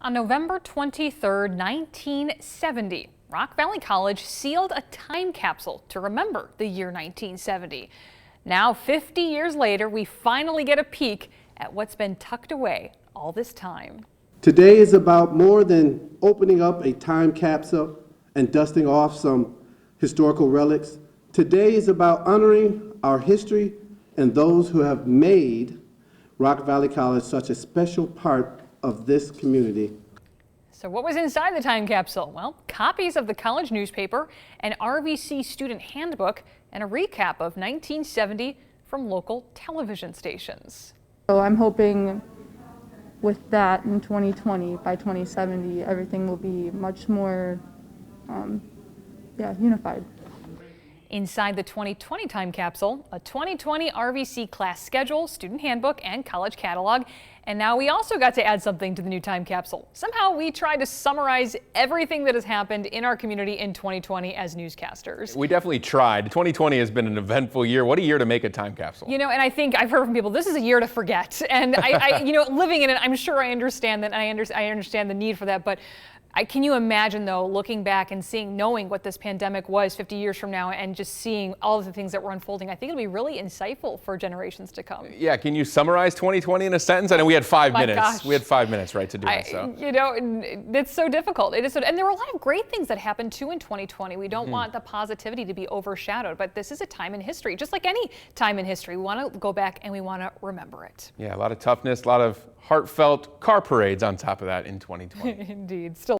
On November 23, 1970, Rock Valley College sealed a time capsule to remember the year 1970. Now, 50 years later, we finally get a peek at what's been tucked away all this time. Today is about more than opening up a time capsule and dusting off some historical relics. Today is about honoring our history and those who have made Rock Valley College such a special part of this community. So what was inside the time capsule? Well, copies of the college newspaper, an RVC student handbook, and a recap of 1970 from local television stations. So I'm hoping with that in 2020, by 2070, everything will be much more unified. Inside the 2020 time capsule, a 2020 RVC class schedule, student handbook, and college catalog. And now we also got to add something to the new time capsule. Somehow we tried to summarize everything that has happened in our community in 2020 as newscasters. We definitely tried. 2020 has been an eventful year. What a year to make a time capsule. You know, and I think I've heard from people, this is a year to forget. And I you know, living in it, I'm sure I understand that. I understand the need for that. But can you imagine, though, looking back and knowing what this pandemic was 50 years from now and just seeing all of the things that were unfolding? I think it'll be really insightful for generations to come. Yeah, can you summarize 2020 in a sentence? I know we had 5 minutes. Gosh. We had 5 minutes, right, to do it. So. You know, it's so difficult. It is so, and there were a lot of great things that happened, too, in 2020. We don't want the positivity to be overshadowed, but this is a time in history. Just like any time in history, we want to go back and we want to remember it. Yeah, a lot of toughness, a lot of heartfelt car parades on top of that in 2020. Indeed. Still